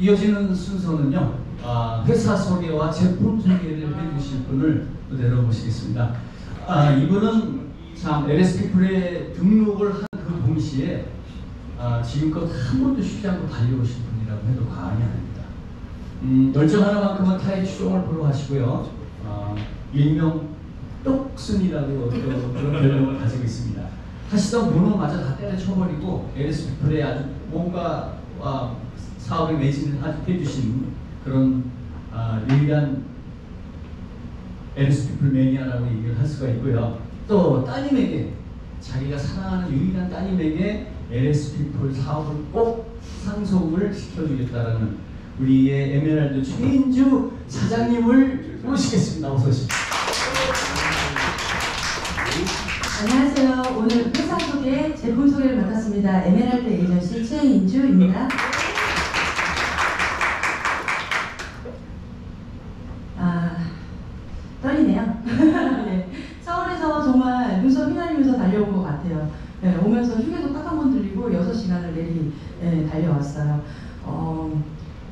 이어지는 순서는요, 회사 소개와 제품 소개를 해주실 분을 무대로 모시겠습니다. 이분은 참 LS피플에 등록을 한 그 동시에 지금껏 한 번도 쉬지 않고 달려오신 분이라고 해도 과언이 아닙니다. 열정 하나만큼은 타의 추종을 불허하시고요. 일명 똑순이라고 그런 별명을 가지고 있습니다. 하시던 본업마저 다 때려쳐버리고 LS피플에 아주 뭔가 사업에 매진을 해주신 그런 유일한 LS피플 매니아라고 얘기를 할 수가 있고요. 또 따님에게, 자기가 사랑하는 유일한 따님에게 LS피플 사업을 꼭 상속을 시켜주겠다라는 우리의 에메랄드 최인주 사장님을 모시겠습니다. 어서 오십시오. 안녕하세요. 오늘 회사 소개, 제품 소개를 맡았습니다. 에메랄드 에이전시 최인주입니다. 떨리네요. 네. 서울에서 정말 눈썹 휘날리면서 달려온 것 같아요. 네, 오면서 휴게소 딱 한 번 들리고 6시간을 내리 달려왔어요.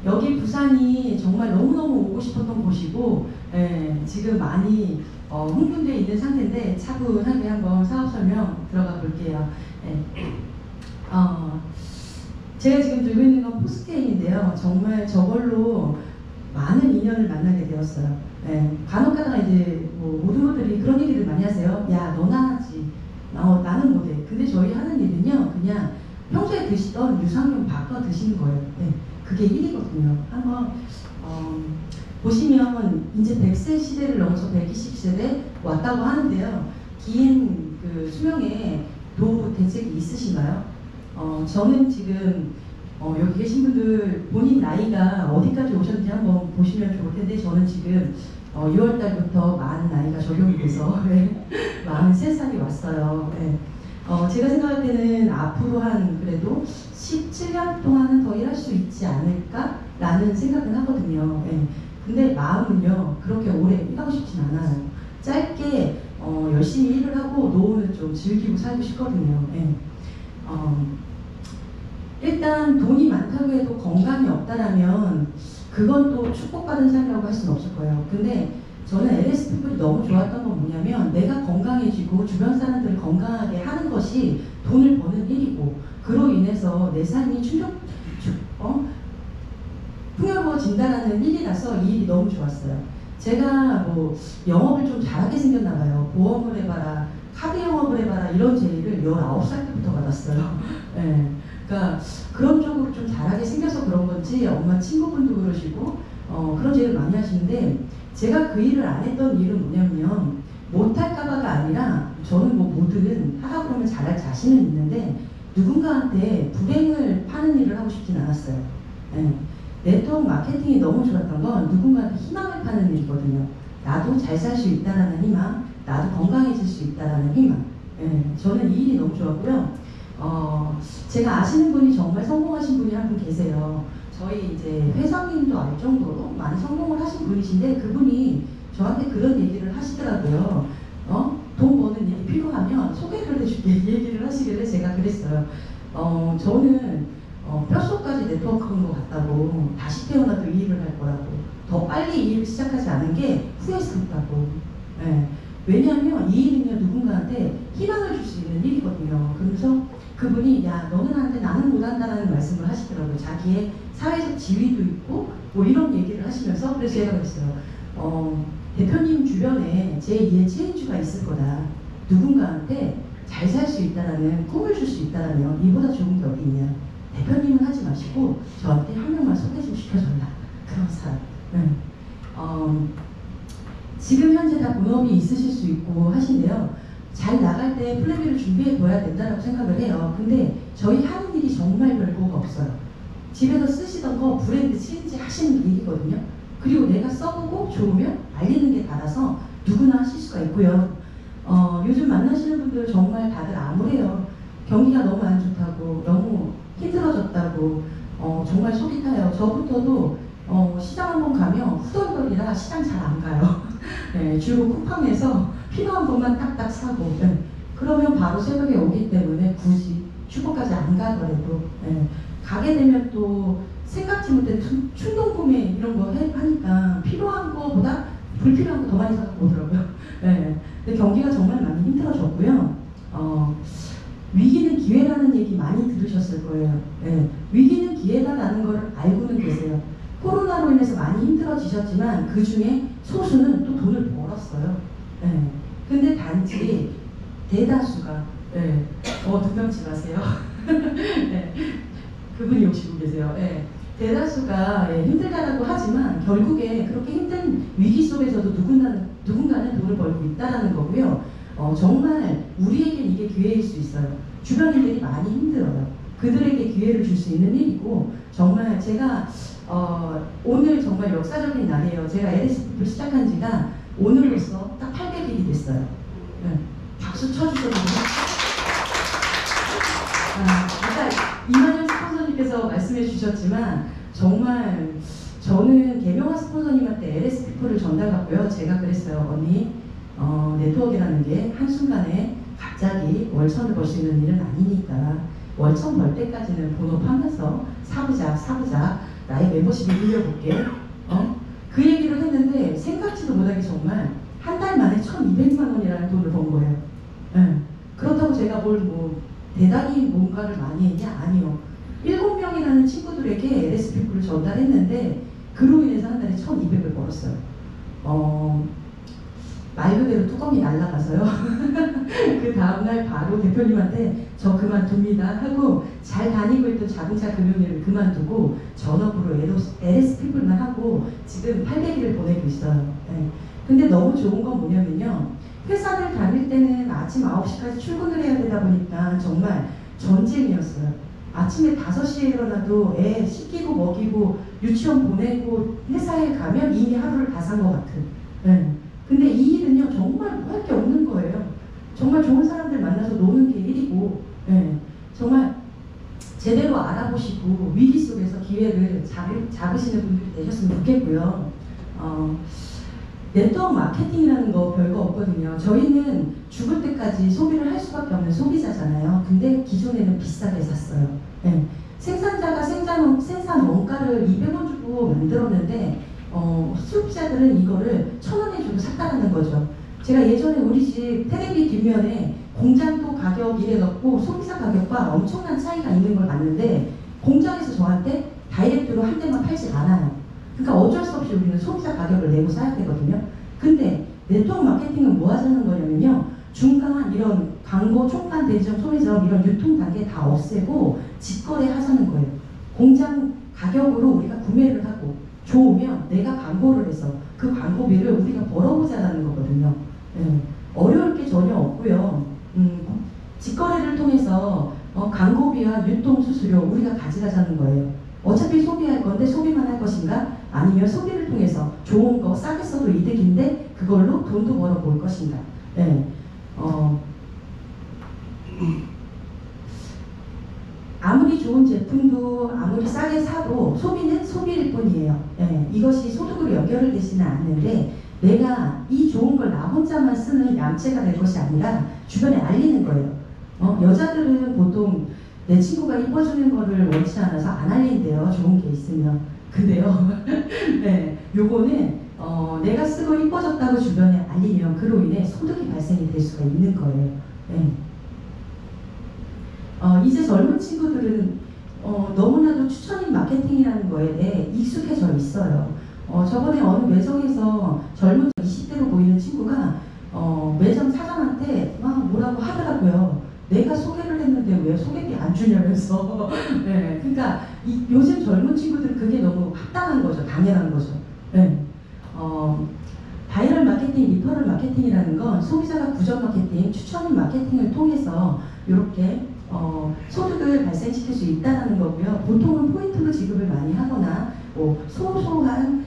여기 부산이 정말 너무너무 오고 싶었던 곳이고 지금 많이 흥분되어 있는 상태인데 차분하게 한번 사업 설명 들어가 볼게요. 제가 지금 들고 있는 건 포스테인인데요. 정말 저걸로 많은 인연을 만나게 되었어요. 간혹가다가 이제 모든 분들이 그런 얘기를 많이 하세요. 야, 너나 하지. 나는 못해. 근데 저희 하는 일은요, 그냥 평소에 드시던 유산균 바꿔 드시는 거예요. 그게 일이거든요. 한번 보시면 이제 100세 시대를 넘어서 120세대 왔다고 하는데요. 긴 그 수명에 노후 대책이 있으신가요? 저는 지금 여기 계신 분들 본인 나이가 어디까지 오셨는지 한번 보시면 좋을 텐데, 저는 지금 6월달부터 만 나이가 적용이 돼서 43살이 왔어요. 제가 생각할 때는 앞으로 한 그래도 17년 동안은 더 일할 수 있지 않을까? 라는 생각은 하거든요. 근데 마음은요, 그렇게 오래 일하고 싶진 않아요. 짧게 열심히 일을 하고 노후는 좀 즐기고 살고 싶거든요. 일단 돈이 많다고 해도 건강이 없다라면 그건 또 축복받은 삶이라고 할 수는 없을 거예요. 근데 저는 LS피플이 너무 좋았던 건 뭐냐면, 내가 건강해지고 주변 사람들을 건강하게 하는 것이 돈을 버는 일이고, 그로 인해서 내 삶이 풍요로워진다는 일이라서 이 일이 너무 좋았어요. 제가 영업을 좀 잘하게 생겼나 봐요. 보험을 해봐라, 카드 영업을 해봐라, 이런 제의를 19살 때부터 받았어요. 그러니까 그런 쪽으로 좀 잘하게 생겨서 그런 건지 엄마 친구분도 그러시고 그런 제의를 많이 하시는데, 제가 그 일을 안 했던 이유는 뭐냐면, 못할까봐가 아니라 저는 뭐든 하다 보면 잘할 자신은 있는데 누군가한테 불행을 파는 일을 하고 싶진 않았어요. 네트워크 마케팅이 너무 좋았던 건 누군가한테 희망을 파는 일이거든요. 나도 잘 살 수 있다라는 희망, 나도 건강해질 수 있다라는 희망. 저는 이 일이 너무 좋았고요. 제가 아시는 분이 정말 성공하신 분이 한 분 계세요. 저희 이제 회장님도 알 정도로 많이 성공을 하신 분이신데, 그분이 저한테 그런 얘기를 하시더라고요. 돈 버는 일이 필요하면 소개를 해줄게, 얘기를 하시길래 제가 그랬어요. 저는 뼛속까지 네트워크인 것 같다고, 다시 태어나도 이 일을 할 거라고, 더 빨리 이 일을 시작하지 않은 게 후회스럽다고. 왜냐하면 이 일은요, 누군가한테 희망을 줄 수 있는 일이거든요. 그러면서 그분이, 야, 너는 하는데 나는 못한다라는 말씀을 하시더라고요. 자기의 사회적 지위도 있고 이런 얘기를 하시면서. 그래서 제가 그랬어요. 대표님 주변에 제2의 체인주가 있을 거다. 누군가한테 잘 살 수 있다라는 꿈을 줄 수 있다라면 이보다 좋은 게 어디 있냐. 대표님은 하지 마시고 저한테 한 명만 소개 좀 시켜줘라. 그런 사람. 지금 현재 다 본업이 있으실 수 있고 하신데요. 잘 나갈 때 플랜 B를 준비해 둬야 된다고 생각을 해요. 근데 저희 하는 일이 정말 별거가 없어요. 집에서 쓰시던 거 브랜드 체인지 하시는 게 일이거든요. 그리고 내가 써보고 좋으면 알리는 게 다라서 누구나 하실 수가 있고요. 요즘 만나시는 분들 정말 다들 암울해요. 경기가 너무 안 좋다고, 너무 힘들어졌다고, 정말 속이 타요. 저부터도 시장 한번 가면 후덜덜이라 시장 잘 안 가요. 줄고 쿠팡에서 필요한 것만 딱딱 사고, 그러면 바로 새벽에 오기 때문에 굳이 슈퍼까지 안 가더라도 가게 되면 또 생각지 생각지 못한 충동 구매 이런 거 하니까 필요한 거보다 불필요한 거 더 많이 사갖고 오더라고요. 네. 근데 경기가 정말 많이 힘들어졌고요. 위기는 기회라는 얘기 많이 들으셨을 거예요. 네. 위기는 기회다라는 걸 알고는 계세요. 코로나로 인해서 많이 힘들어지셨지만 그 중에 소수는 또 돈을 벌었어요. 네. 근데 단지 대다수가 두명치 마세요. 네. 그분이 오시고 계세요. 네. 대다수가 힘들다라고 하지만 결국에 그렇게 힘든 위기 속에서도 누군가는 돈을 벌고 있다라는 거고요. 정말 우리에겐 이게 기회일 수 있어요. 주변인들이 많이 힘들어요. 그들에게 기회를 줄 수 있는 일이고 정말 제가 오늘 정말 역사적인 날이에요. 제가 LSP를 시작한 지가 오늘로써 딱 800일이 됐어요. 네. 박수 쳐주셔도 아까 이만현 스폰서님께서 말씀해 주셨지만 정말 저는 개명한 스폰서님한테 LSP를 전달받고요. 제가 그랬어요. 언니 네트워크라는 게 한순간에 갑자기 월천을 벌 수 있는 일은 아니니까 월천 벌 때까지는 본업하면서 사부작 나의 멤버십을 늘려볼게. 그 얘기를 했는데 생각지도 못하게 정말 한 달 만에 1,200만 원이라는 돈을 번 거예요. 네. 그렇다고 제가 대단히 뭔가를 많이 했냐? 아니요. 7명이라는 친구들에게 LSP를 전달했는데 그로 인해서 한 달에 1,200을 벌었어요. 말 그대로 뚜껑이 날아가서요. 그 다음날 바로 대표님한테 저 그만둡니다 하고 잘 다니고 있던 자동차 금융일을 그만두고 전업으로 LSP만 하고 지금 800일을 보내고 있어요. 네. 근데 너무 좋은 건 뭐냐면요. 회사를 다닐 때는 아침 9시까지 출근을 해야 되다 보니까 정말 전쟁이었어요. 아침에 5시에 일어나도 애 씻기고 먹이고 유치원 보내고 회사에 가면 이미 하루를 다 산 것 같은. 네. 근데 이 일은요 정말 뭐 할 게 없는 거예요. 정말 좋은 사람들 만나서 노는 게 일이고 정말 제대로 알아보시고 위기 속에서 기회를 잡으시는 분들이 되셨으면 좋겠고요. 네트워크 마케팅이라는 거 별거 없거든요. 저희는 죽을 때까지 소비를 할 수밖에 없는 소비자잖아요. 근데 기존에는 비싸게 샀어요. 생산자가 생산 원가를 200원 주고 만들었는데 수입자들은 이거를 1,000원에 주고 샀다는 거죠. 제가 예전에 우리 집 테레비 뒷면에 공장도 가격 이래갖고 소비자 가격과 엄청난 차이가 있는 걸 봤는데 공장에서 저한테 다이렉트로 한 대만 팔지 않아요. 그러니까 어쩔 수 없이 우리는 소비자 가격을 내고 사야 되거든요. 근데 네트워크 마케팅은 뭐 하자는 거냐면요. 중간 이런 광고, 총관, 대리점, 소매점 이런 유통 단계 다 없애고 직거래 하자는 거예요. 공장 가격으로 우리가 구매를 하고 좋으면 내가 광고를 해서 그 광고비를 우리가 벌어보자는 거거든요. 어려울 게 전혀 없고요. 직거래를 통해서 광고비와 유통 수수료 우리가 가져가자는 거예요. 어차피 소비할 건데 소비만 할 것인가? 아니면 소비를 통해서 좋은 거 싸게 써도 이득인데 그걸로 돈도 벌어볼 것인가? 아무리 좋은 제품도 아무리 싸게 사도 소비는 소비일 뿐이에요. 이것이 소득으로 연결되지는 않는데 내가 이 좋은 걸 나 혼자만 쓰는 얌체가 될 것이 아니라 주변에 알리는 거예요. 여자들은 보통 내 친구가 입어주는 거를 원치 않아서 안 알린대요. 좋은 게 있으면. 근데요. 요거는 내가 쓰고 입어줬다고 주변에 알리면 그로 인해 소득이 발생이 될 수가 있는 거예요. 이제 젊은 친구들은 너무나도 추천인 마케팅이라는 거에 대해 익숙해져 있어요. 저번에 어느 매장에서 젊은 20대로 보이는 친구가 매장 사장한테 막 뭐라고 하더라고요. 내가 소개를 했는데 왜 소개비 안 주냐면서. 그러니까 요즘 젊은 친구들은 그게 너무 합당한 거죠. 당연한 거죠. 바이럴 마케팅, 리퍼럴 마케팅이라는 건 소비자가 구전 마케팅, 추천인 마케팅을 통해서 이렇게 소득을 발생시킬 수 있다는 거고요. 보통은 포인트로 지급을 많이 하거나 소소한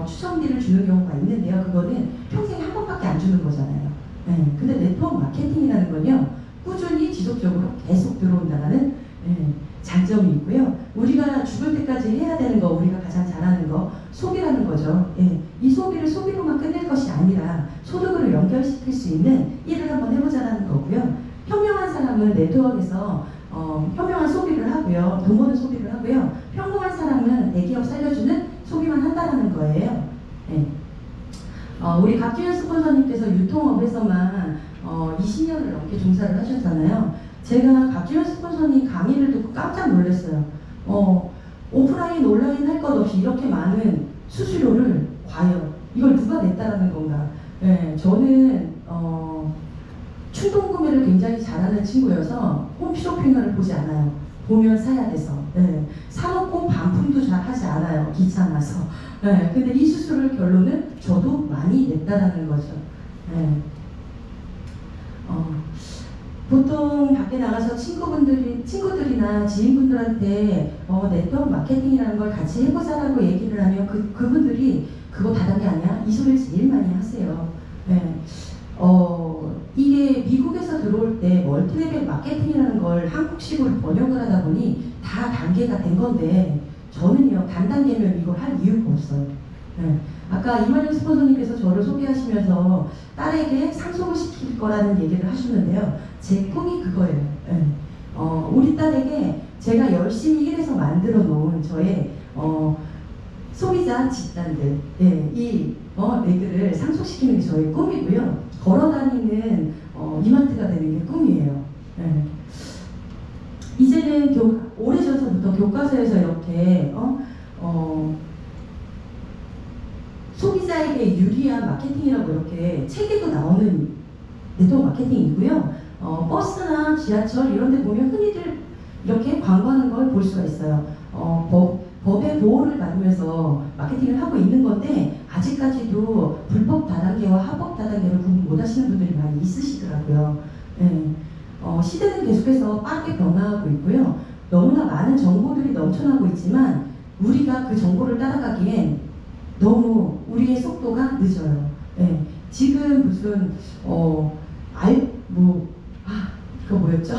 추천비를 주는 경우가 있는데요. 그거는 평생 한 번밖에 안 주는 거잖아요. 근데 네트워크 마케팅이라는 건요. 꾸준히 지속적으로 계속 들어온다는 장점이 있고요. 우리가 죽을 때까지 해야 되는 거, 우리가 가장 잘하는 거 소비라는 거죠. 이 소비를 소비로만 끝낼 것이 아니라 소득으로 연결시킬 수 있는 일을 한번 해보자는 거고요. 현명한 사람은 네트워크에서 현명한 소비를 하고요. 돈 버는 소비를 하고요. 평범한 사람은 대기업 살려주는 소비만 한다라는 거예요. 네. 우리 박주현 스폰서님께서 유통업에서만 20년을 넘게 종사를 하셨잖아요. 제가 박주현 스폰서님 강의를 듣고 깜짝 놀랐어요. 오프라인, 온라인 할 것 없이 이렇게 많은 수수료를 과연 이걸 누가 냈다라는 건가? 네, 저는 충동 구매를 굉장히 잘하는 친구여서 홈쇼핑을 보지 않아요. 보면 사야 돼서. 네, 사놓고 반품도 잘 하지 않아요. 귀찮아서. 네, 근데 이 수수료 결론은 저도 많이 냈다라는 거죠. 네. 보통 밖에 나가서 친구들이나 지인분들한테 네트워크 마케팅이라는 걸 같이 해보자라고 얘기를 하면 그분들이 그거 다단계 아니야? 이 소리를 제일 많이 하세요. 네. 이게 미국에서 들어올 때 멀티레벨 마케팅이라는 걸 한국식으로 번역을 하다 보니 다 단계가 된 건데 저는요 단단계면 이걸 할 이유가 없어요. 네. 아까 이만영 스폰서님께서 저를 소개하시면서 딸에게 상속을 시킬 거라는 얘기를 하시는데요. 제 꿈이 그거예요. 네. 우리 딸에게 제가 열심히 일해서 만들어 놓은 저의 소비자 집단들, 예, 이 애들을 상속시키는 게 저의 꿈이고요. 걸어다니는 이마트가 되는 게 꿈이에요. 예. 이제는 오래전부터 교과서에서 이렇게 소비자에게 유리한 마케팅이라고 이렇게 책에도 나오는 네트워크 마케팅이고요. 버스나 지하철 이런 데 보면 흔히들 이렇게 광고하는 걸 볼 수가 있어요. 법의 보호를 받으면서 마케팅을 하고 있는 건데 아직까지도 불법 다단계와 합법 다단계를 구분 못 하시는 분들이 많이 있으시더라고요. 네. 시대는 계속해서 빠르게 변화하고 있고요. 너무나 많은 정보들이 넘쳐나고 있지만 우리가 그 정보를 따라가기엔 너무 우리의 속도가 늦어요. 네. 지금 무슨 그거 뭐였죠?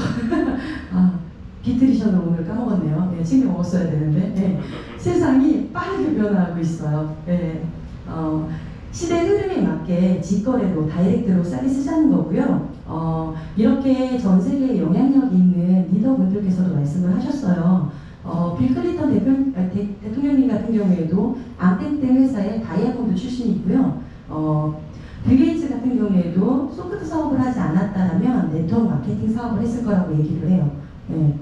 비트리션을 오늘 까먹었네요. 네, 챙겨 먹었어야 되는데 네. 세상이 빠르게 변화하고 있어요. 네. 시대 흐름에 맞게 직거래로 다이렉트로 싸게 쓰자는 거고요. 이렇게 전 세계에 영향력 있는 리더분들께서도 말씀을 하셨어요. 빌 클린턴 대통령님 같은 경우에도 암땡땡 회사의 다이아몬드 출신이고요. 빌 게이츠 같은 경우에도 소프트 사업을 하지 않았다면 네트워크 마케팅 사업을 했을 거라고 얘기를 해요. 네.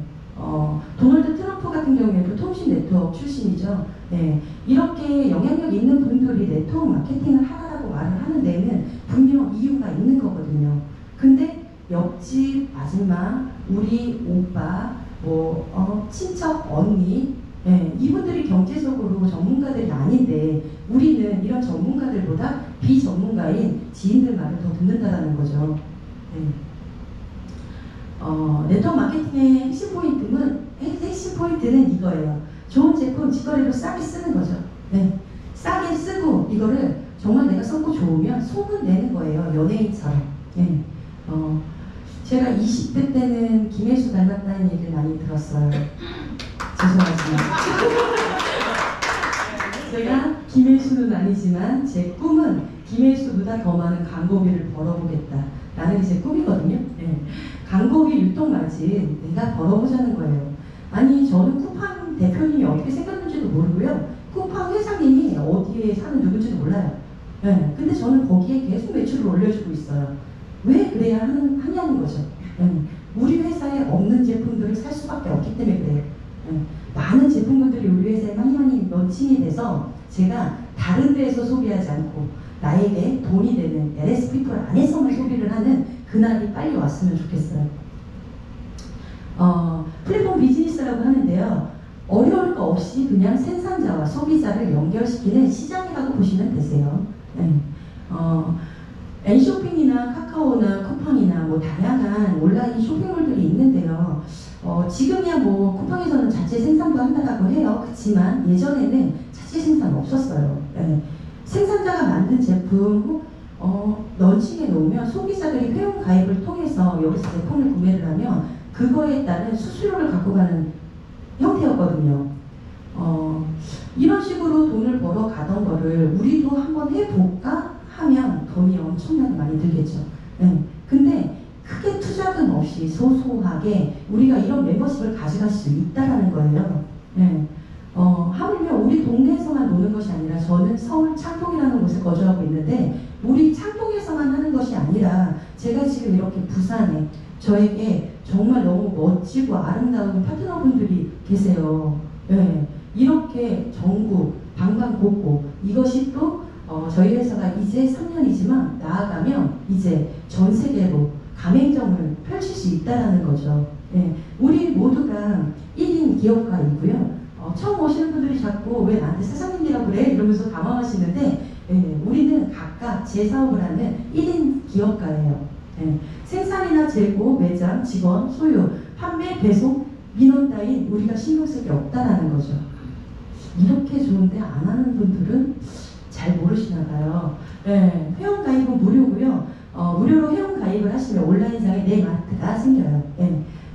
도널드 트럼프 같은 경우에도 통신 네트워크 출신이죠. 네. 이렇게 영향력 있는 분들이 네트워크 마케팅을 하라고 말을 하는 데는 분명 이유가 있는 거거든요. 근데 옆집 아줌마, 우리 오빠, 친척, 언니, 네, 이분들이 경제적으로 전문가들이 아닌데 우리는 이런 전문가들보다 비전문가인 지인들 말을 더 듣는다는 거죠. 네. 네트워크 마케팅의 핵심 포인트는 이거예요. 좋은 제품 직거래로 싸게 쓰는 거죠. 네. 싸게 쓰고 이거를 정말 내가 썼고 좋으면 소문 내는 거예요. 연예인처럼. 네. 제가 20대 때는 김혜수 닮았다는 얘기를 많이 들었어요. 죄송하지만 제가 김혜수는 아니지만 제 꿈은 김혜수보다 더 많은 광고비를 벌어보겠다 라는 게 제 꿈이거든요. 네. 광고비 유통마진 내가 벌어보자는 거예요. 아니 저는 쿠팡 대표님이 어떻게 생겼는지도 모르고요. 쿠팡 회장님이 어디에 사는 누군지도 몰라요. 네. 근데 저는 거기에 계속 매출을 올려주고 있어요. 왜 그래야 하냐는 거죠. 우리 회사에 없는 제품들을 살 수밖에 없기 때문에 그래요. 많은 제품들이 우리 회사에 많이 런칭이 돼서 제가 다른 데에서 소비하지 않고 나에게 돈이 되는 LS 피플 안에서만 소비를 하는 그날이 빨리 왔으면 좋겠어요. 플랫폼 비즈니스라고 하는데요. 어려울 거 없이 그냥 생산자와 소비자를 연결시키는 시장이라고 보시면 되세요. 네. 엔쇼핑이나 카카오나 쿠팡이나 다양한 온라인 쇼핑몰들이 있는데요. 지금이야 쿠팡에서는 자체 생산도 한다고 해요. 그렇지만 예전에는 자체 생산 없었어요. 네. 생산자가 만든 제품 런칭해 놓으면 소비자들이 회원 가입을 통해서 여기서 제품을 구매를 하면 그거에 따른 수수료를 갖고 가는 형태였거든요. 이런 식으로 돈을 벌어 가던 거를 우리도 한번 해볼까 하면 돈이 엄청나게 많이 들겠죠. 네. 근데 크게 투자금 없이 소소하게 우리가 이런 멤버십을 가져갈 수 있다라는 거예요. 네. 하물며 우리 동네에서만 노는 것이 아니라 저는 서울 창동이라는 곳에 거주하고 있는데 우리 창동에서만 하는 것이 아니라 제가 지금 이렇게 부산에 저에게 정말 너무 멋지고 아름다운 파트너분들이 계세요. 네. 이렇게 전국 방방곡곡 이것이 또 저희 회사가 이제 3년이지만 나아가면 이제 전 세계로 가맹점을 펼칠 수 있다는 거죠. 네. 우리 모두가 1인 기업가이고요. 처음 오시는 분들이 자꾸 왜 나한테 사장님이라고 그래? 이러면서 당황하시는데 우리는 각각 제 사업을 하는 1인 기업가예요. 생산이나 재고, 매장, 직원, 소유, 판매, 배송, 민원 따윈 우리가 신경 쓸 게 없다라는 거죠. 이렇게 좋은데 안 하는 분들은 잘 모르시나 봐요. 회원 가입은 무료고요. 무료로 회원 가입을 하시면 온라인상에 내 마트가 생겨요.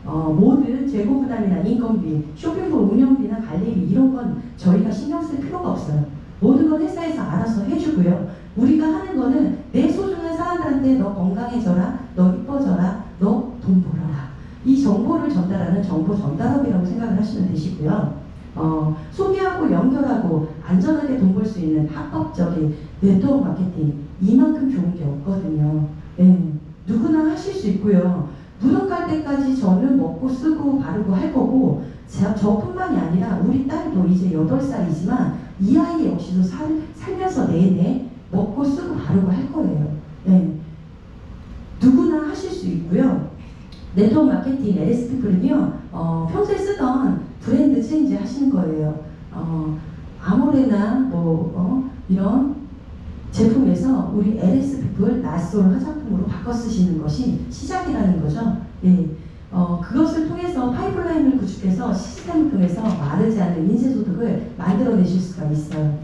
모든 재고 부담이나 인건비, 쇼핑몰 운영비나 관리비 이런 건 저희가 신경 쓸 필요가 없어요. 모든 건 회사에서 알아서 해주고요. 우리가 하는 거는 내 소중한 사람들한테 너 건강해져라, 너 이뻐져라, 너 돈 벌어라. 이 정보를 전달하는 정보 전달업이라고 생각을 하시면 되시고요. 소비하고 연결하고 안전하게 돈 벌 수 있는 합법적인 네트워크 마케팅 이만큼 좋은 게 없거든요. 누구나 하실 수 있고요. 무덤 갈 때까지 저는 먹고 쓰고 바르고 할 거고 저뿐만이 아니라 우리 딸도 이제 8살이지만 이 아이 역시도 살면서 내내 먹고 쓰고 바르고 할 거예요. 누구나 하실 수 있고요. 네트워크 마케팅 LSP플은요 평소에 쓰던 브랜드 체인지 하시는 거예요. 아모레나 이런 제품에서 우리 LSP플 낯솔 화장품으로 바꿔 쓰시는 것이 시작이라는 거죠. 그것을 통해서 파이프라인을 구축해서 시스템을 통해서 마르지 않는 인쇄소득을 만들어내실 수가 있어요.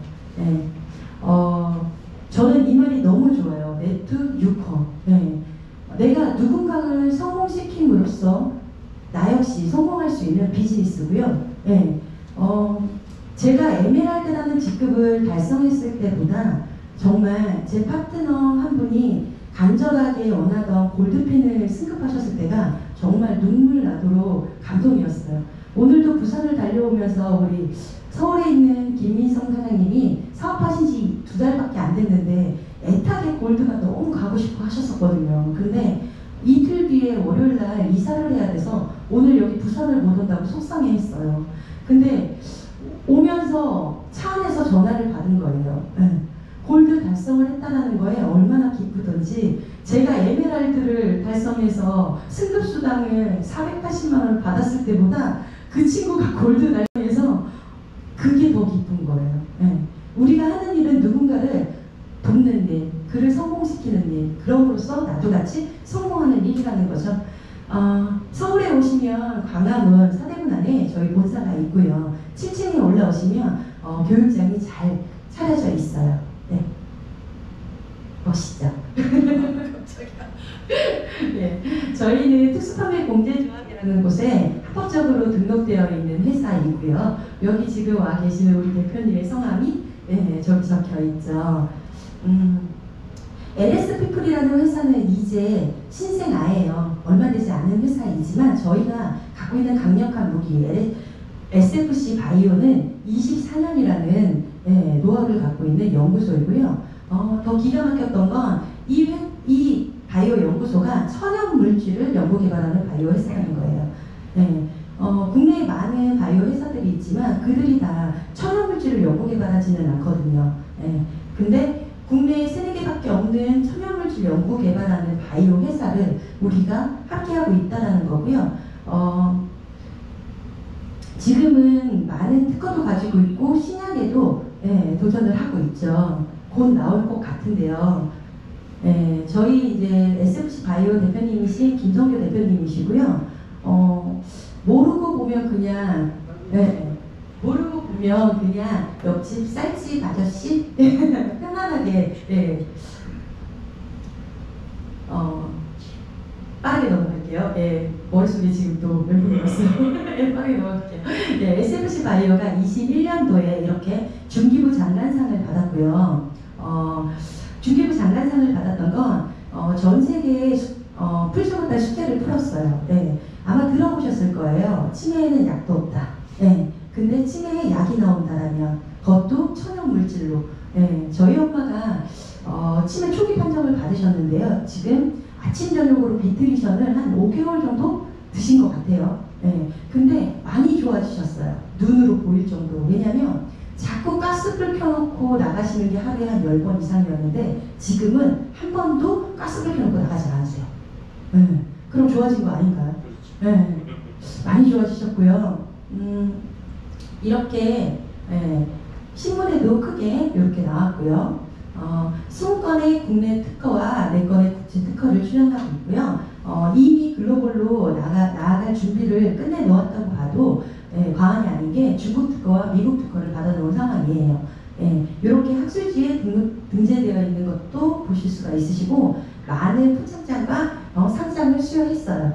저는 이 말이 너무 좋아요. 네트 유커. 내가 누군가를 성공시킴으로써 나 역시 성공할 수 있는 비즈니스고요. 제가 에메랄드라는 직급을 달성했을 때보다 정말 제 파트너 한 분이 간절하게 원하던 골드핀을 승급하셨을 때가 정말 눈물 나도록 감동이었어요. 오늘도 부산을 달려오면서 우리 서울에 있는 김민성 사장님이 사업하신 지 2달밖에 안 됐는데 애타게 골드가 너무 가고 싶어 하셨었거든요. 근데 이틀 뒤에 월요일날 이사를 해야 돼서 오늘 여기 부산을 못 온다고 속상해 했어요. 근데 오면서 차 안에서 전화를 받은 거예요. 골드 달성을 했다는 거에 얼마나 기쁘던지 제가 에메랄드를 달성해서 승급수당을 480만 원을 받았을 때보다 그 친구가 골드 달성해서 그게 더 기쁜 거예요. 우리가 하는 일은 누군가를 돕는 일, 그를 성공시키는 일, 그럼으로써 나도 같이 성공하는 일이라는 거죠. 서울에 오시면 광화문 사대문 안에 저희 본사가 있고요. 7층에 올라오시면 교육장이 잘 차려져 있어요. 멋있죠? 저희는 특수판매공제조합이라는 곳에 합법적으로 등록되어 있는 회사이고요. 여기 지금 와 계시는 우리 대표님의 성함이 저기 적혀 있죠. LS피플이라는 회사는 이제 신생아예요. 얼마 되지 않은 회사이지만 저희가 갖고 있는 강력한 무기 SFC 바이오는 24년이라는 노하우를 갖고 있는 연구소이고요. 더 기가 막혔던 건 이 바이오 연구소가 천연 물질을 연구 개발하는 바이오 회사라는 거예요. 국내에 많은 바이오 회사들이 있지만 그들이 다 천연 물질을 연구 개발하지는 않거든요. 근데 국내에 3-4개밖에 없는 천연 물질 연구 개발하는 바이오 회사를 우리가 함께하고 있다는 거고요. 지금은 많은 특허도 가지고 있고 신약에도 도전을 하고 있죠. 곧 나올 것 같은데요. 저희 이제 SFC 바이오 대표님이신 김성규 대표님이시고요. 모르고 보면 그냥 옆집 쌀집 아저씨 편안하게 빠르게 넘어갈게요. 머릿속에 지금 또 멘붕이 왔어요. 빠르게 넘어갈게요. SFC 바이오가 21년도에 이렇게 중기부 장관상을 받았고요. 중기부 장관상을 받았던 건 전 세계에 풀스모탈 숙제를 풀었어요. 아마 들어보셨을 거예요. 치매에는 약도 없다. 근데 치매에 약이 나온다라면 그것도 천연 물질로. 예, 저희 엄마가 치매 초기 판정을 받으셨는데요. 지금 아침 저녁으로 비트리션을 한 5개월 정도 드신 것 같아요. 예, 근데 많이 좋아지셨어요. 눈으로 보일 정도로. 왜냐면 자꾸 가스불 켜놓고 나가시는 게 하루에 한 10번 이상이었는데 지금은 한 번도 가스불 켜놓고 나가지 않으세요. 예, 그럼 좋아진 거 아닌가요? 예, 많이 좋아지셨고요. 이렇게 신문에도 크게 이렇게 나왔고요. 20건의 국내 특허와 4건의 국제 특허를 수령하고 있고요. 이미 글로벌로 나아갈 준비를 끝내 놓았다고 봐도 과언이 아닌 게 중국 특허와 미국 특허를 받아놓은 상황이에요. 이렇게 학술지에 등재되어 있는 것도 보실 수가 있으시고 많은 표창장과 상장을 수여했어요.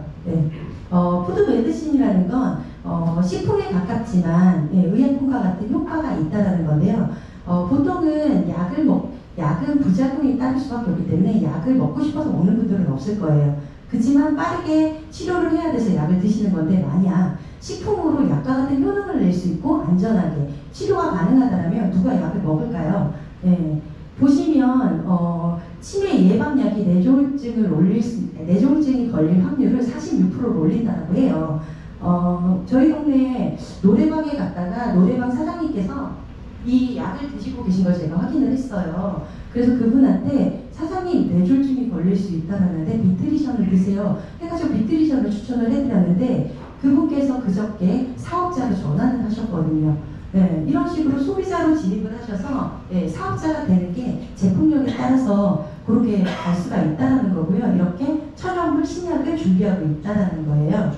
푸드 메디신이라는 건 식품에 가깝지만 의약품과 같은 효과가 있다는 건데요. 보통은 약은 부작용이 따를 수밖에 없기 때문에 약을 먹고 싶어서 먹는 분들은 없을 거예요. 그렇지만 빠르게 치료를 해야 돼서 약을 드시는 건데 만약 식품으로 약과 같은 효능을 낼 수 있고 안전하게 치료가 가능하다면 누가 약을 먹을까요? 보시면 치매 예방약이 뇌졸중이 걸릴 확률을 46%로 올린다고 해요. 저희 동네에 노래방에 갔다가 노래방 사장님께서 이 약을 드시고 계신 걸 제가 확인을 했어요. 그래서 그분한테 사장님 뇌졸중이 걸릴 수 있다는데 비트리션을 드세요 해가지고 비트리션을 추천을 해드렸는데 그분께서 그저께 사업자로 전환을 하셨거든요. 이런 식으로 소비자로 진입을 하셔서 사업자가 되는 게 제품력에 따라서 그렇게 갈 수가 있다는 거고요. 이렇게 천연물 신약을 준비하고 있다는 거예요.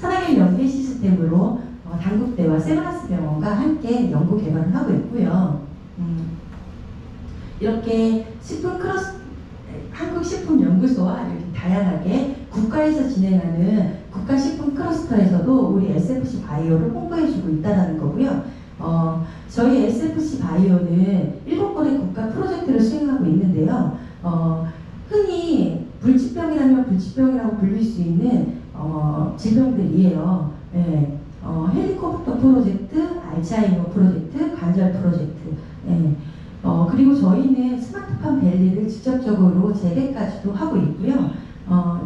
산학의 연계 시스템으로 단국대와 세브란스 병원과 함께 연구 개발을 하고 있고요. 이렇게 한국식품연구소와 이렇게 다양하게 국가에서 진행하는 국가식품 클러스터에서도 우리 SFC 바이오를 홍보해주고 있다는 거고요. 저희 SFC 바이오는 7건의 국가 프로젝트를 수행하고 있는데요. 흔히 불치병이라면 불치병이라고 불릴 수 있는 질병들이에요. 헬리콥터 프로젝트, 알츠하이머 프로젝트, 관절 프로젝트. 그리고 저희는 스마트팜 밸리를 직접적으로 재배까지도 하고 있고요.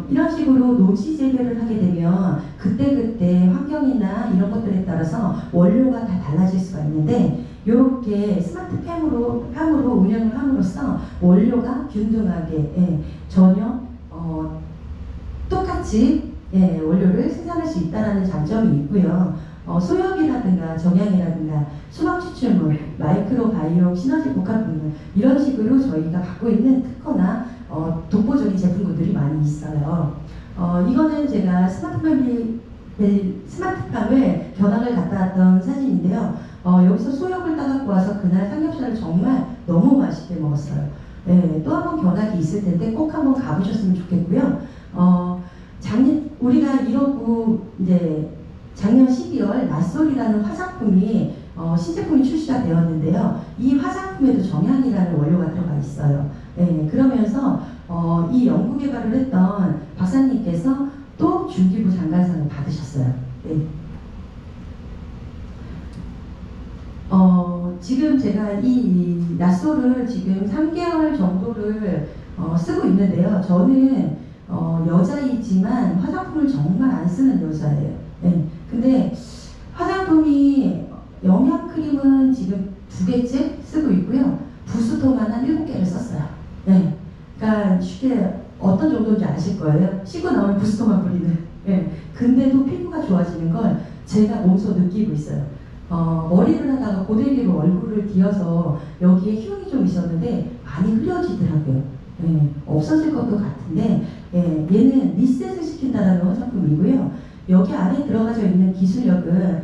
이런 식으로 농지 재배를 하게 되면 그때그때 환경이나 이런 것들에 따라서 원료가 다 달라질 수가 있는데 이렇게 스마트팜으로 운영을 함으로써 원료가 균등하게 전혀 똑같이 원료를 생산할 수 있다는 장점이 있고요. 소염이라든가 정향이라든가 수박 추출물, 마이크로바이옴, 시너지 복합분말 이런 식으로 저희가 갖고 있는 특허나 독보적인 제품군들이 많이 있어요. 이거는 제가 스마트팜을 견학을 갔다 왔던 사진인데요. 여기서 소역을 따갖고 와서 그날 삼겹살을 정말 너무 맛있게 먹었어요. 또 한 번 견학이 있을 텐데 꼭 한번 가보셨으면 좋겠고요. 우리가 이러고 이제 작년 12월 낫솔이라는 화장품이 신제품이 출시가 되었는데요. 이 화장품에도 정향이라는 원료가 들어가 있어요. 그러면서 이 연구 개발을 했던 박사님께서 또 중기부 장관상을 받으셨어요. 지금 제가 이 낫솔을 지금 3개월 정도를 쓰고 있는데요. 저는 여자이지만 화장품을 정말 안 쓰는 여자예요. 근데 화장품이 영양크림은 지금 2개째 쓰고 있고요. 부스터만 한 7개를 썼어요. 그러니까 쉽게 어떤 정도인지 아실 거예요. 씻고 나오면 부스터만 뿌리는. 근데도 피부가 좋아지는 걸 제가 몸소 느끼고 있어요. 머리를 하다가 고데기로 얼굴을 뒤어서 여기에 흉이 좀 있었는데 많이 흐려지더라고요. 없어질 것도 같은데 얘는 리셋을 시킨다는 화장품이고요. 여기 안에 들어가져 있는 기술력은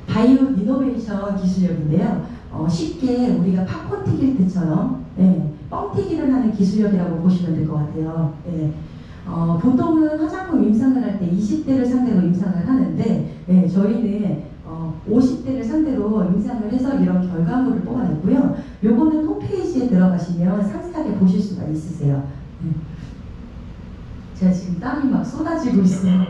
바이오 이노베이션 기술력인데요. 쉽게 우리가 팝콘 튀길 때처럼 뻥 튀기를 하는 기술력이라고 보시면 될 것 같아요. 보통은 화장품 임상을 할 때 20대를 상대로 임상을 하는데 저희는 50대를 상대로 임상을 해서 이런 결과물을 뽑아냈고요. 요거는 홈페이지에 들어가시면 상세하게 보실 수가 있으세요. 제가 지금 땀이 막 쏟아지고 있어요.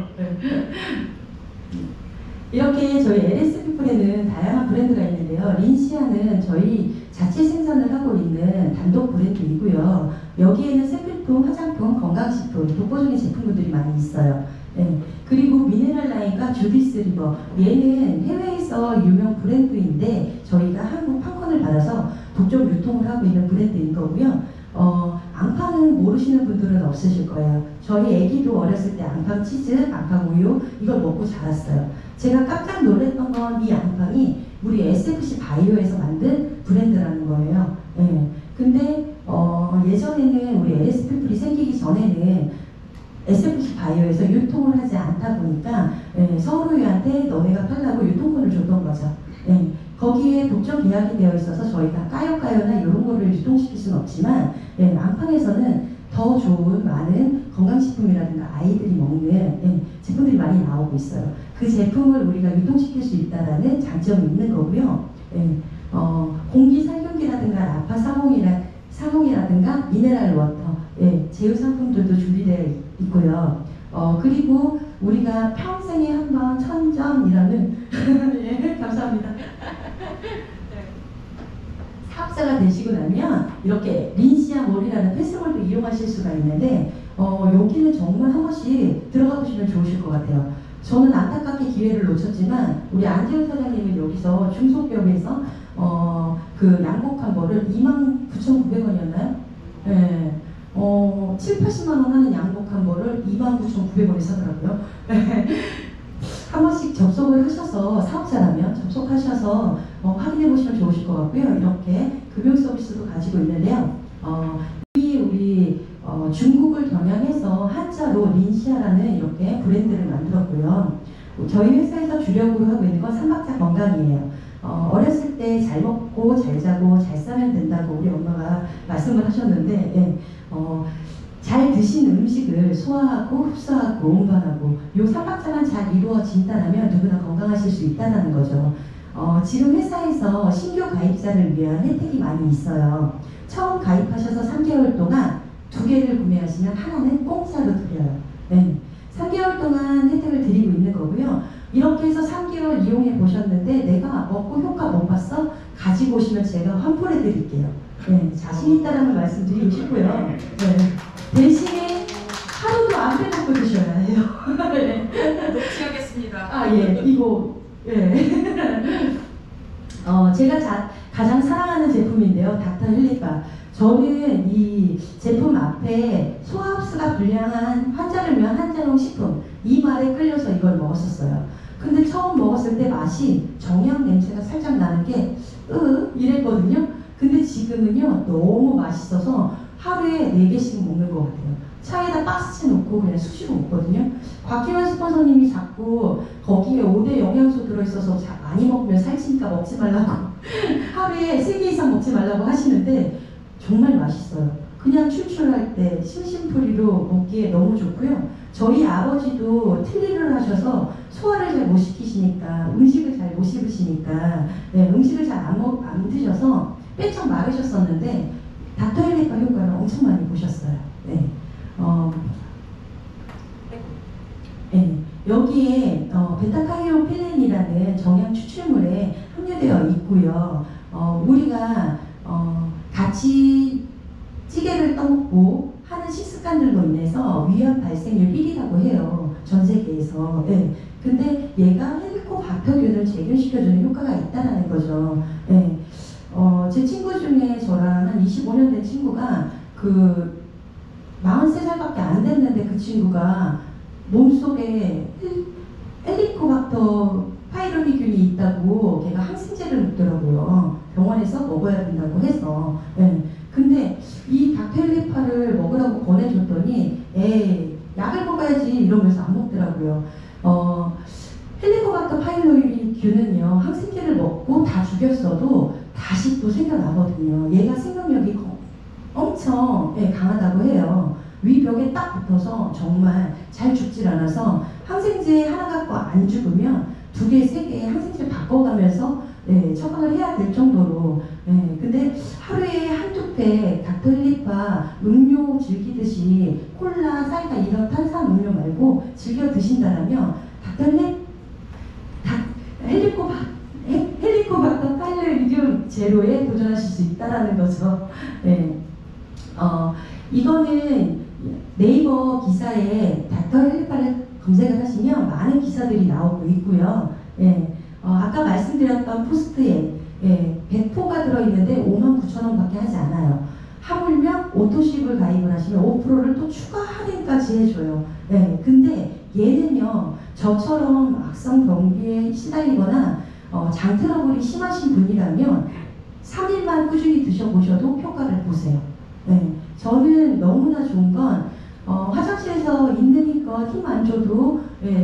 이렇게 저희 LS 피플에는 다양한 브랜드가 있는데요. 린시아는 저희 자체 생산을 하고 있는 단독 브랜드이고요. 여기에는 생필품, 화장품, 건강식품, 독보적인 제품들이 많이 있어요. 네. 그리고 미네랄 라인과 주디스 리버, 얘는 해외에서 유명 브랜드인데 저희가 한국 판권을 받아서 독점 유통을 하고 있는 브랜드인 거고요. 앙팡은 모르시는 분들은 없으실 거예요. 저희 애기도 어렸을 때 앙팡 치즈, 앙팡 우유 이걸 먹고 자랐어요. 제가 깜짝 놀랐던 건 이 앙팡이 우리 SFC 바이오에서 만든 브랜드라는 거예요. 네. 근데 예전에는 우리 LS 피플이 생기기 전에는 SFC 바이오에서 유통을 하지 않다 보니까 서울우유한테 너네가 팔라고 유통권을 줬던 거죠. 거기에 독점 계약이 되어 있어서 저희가 까요까요나 이런 거를 유통시킬 수는 없지만 앙팡에서는 더 좋은 많은 건강식품이라든가 아이들이 먹는 제품들이 많이 나오고 있어요. 그 제품을 우리가 유통시킬 수 있다는 장점이 있는 거고요. 공기 살균기라든가 라파 사몽이라든가 미네랄 워터, 제휴 상품들도 준비되어 있고요. 그리고 우리가 평생에 한 번 1000점이라는 예, 감사합니다. 사업자가 되시고 나면 이렇게 린시아 몰이라는 패스몰도 이용하실 수가 있는데 여기는 정말 한 번씩 들어가 보시면 좋으실 것 같아요. 저는 안타깝게 기회를 놓쳤지만 우리 안재훈 사장님은 여기서 중소기업에서 그 양복 한 벌을 29,900원이었나요? 네. 7,80만 원 하는 양복 한 벌을 29,900원에 사더라고요. 한 번씩 접속을 하셔서 사업자라면 접속하셔서 확인해 보시면 좋으실 것 같고요. 이렇게 금융 서비스도 가지고 있는데요. 우리 중국을 겨냥해서 한자로 린시아라는 이렇게 브랜드를 만들었고요. 저희 회사에서 주력으로 하고 있는 건 3박자 건강이에요. 어렸을 때 잘 먹고 잘 자고 잘 싸면 된다고 우리 엄마가 말씀을 하셨는데 잘 드신 음식을 소화하고 흡수하고 운반하고 요 3박자만 잘 이루어진다면 누구나 건강하실 수 있다는 거죠. 지금 회사에서 신규 가입자를 위한 혜택이 많이 있어요. 처음 가입하셔서 3개월 동안 2개를 구매하시면 하나는 공짜로 드려요. 3개월 동안 혜택을 드리고 있는 거고요. 이렇게 해서 3개월 이용해 보셨는데 내가 먹고 효과 못 봤어? 가지고 오시면 제가 환불해 드릴게요. 자신 있다는 말씀드리고 싶고요. 대신에 하루도 안 빼먹고 드셔야 해요. 녹취하겠습니다. 이거 제가 가장 사랑하는 제품인데요. 닥터 힐리바. 저는 이 제품 앞에 소화흡수가 불량한 환자를 위한 한자용 식품 이 말에 끌려서 이걸 먹었었어요. 근데 처음 먹었을 때 맛이 정향 냄새가 살짝 나는 게 이랬거든요. 근데 지금은요 너무 맛있어서 하루에 4개씩 먹는 것 같아요. 차에다 박스째 놓고 그냥 수시로 먹거든요. 곽희원 스폰서님이 자꾸 거기에 5대 영양소 들어있어서 많이 먹으면 살찌니까 먹지 말라고 하루에 3개 이상 먹지 말라고 하시는데 정말 맛있어요. 그냥 출출할 때 심심풀이로 먹기에 너무 좋고요. 저희 아버지도 틀니를 하셔서 소화를 잘 못 시키시니까 음식을 잘 못 씹으시니까 음식을 잘 안 드셔서 빼쩍 마르셨었는데 닥터 힐리바 효과를 엄청 많이 보셨어요. 여기에 베타카이오페넨이라는 정향 추출물에 함유되어 있고요. 우리가 같이 찌개를 떠먹고 하는 식습관들로 인해서 위암 발생률 1위라고 해요. 전 세계에서. 근데 얘가 헬리코박터균을 제균시켜주는 효과가 있다는 거죠. 제 친구 중에 저랑 한 25년 된 친구가 43살밖에 안 됐는데 그 친구가 몸속에 헬리코박터 파이로미균이 있다고 걔가 항생제를 먹더라고요. 병원에서 먹어야 된다고 해서. 근데 이 닥터힐리파를 먹으라고 권해줬더니 약을 먹어야지 이러면서 안 먹더라고요. 헬리코박터 파일로리균은요 항생제를 먹고 다 죽였어도 다시 또 생겨나거든요. 얘가 생명력이 엄청 강하다고 해요. 위벽에 딱 붙어서 정말 잘 죽질 않아서 항생제 하나 갖고 안 죽으면 2개, 3개 항생제를 바꿔가면서 처방을 해야 될 정도로. 근데 하루에 한두 팩 닥터힐리파 음료 즐기듯이 콜라, 사이다 이런 탄산 음료 말고 즐겨 드신다면 제로에 도전하실 수 있다라는 거죠. 네. 이거는 네이버 기사에 닥터 헬리파를 검색을 하시면 많은 기사들이 나오고 있고요. 예. 아까 말씀드렸던 포스트에 100포가 들어있는데 59,000원밖에 하지 않아요. 하물며 오토십을 가입을 하시면 5%를 또 추가 할인까지 해줘요. 예. 근데 얘는요, 저처럼 악성 경기에 시달리거나 장 트러블이 심하신 분이라면 3일만 꾸준히 드셔보셔도 효과를 보세요. 네. 저는 너무나 좋은 건 화장실에서 있는 힘껏 힘 안 줘도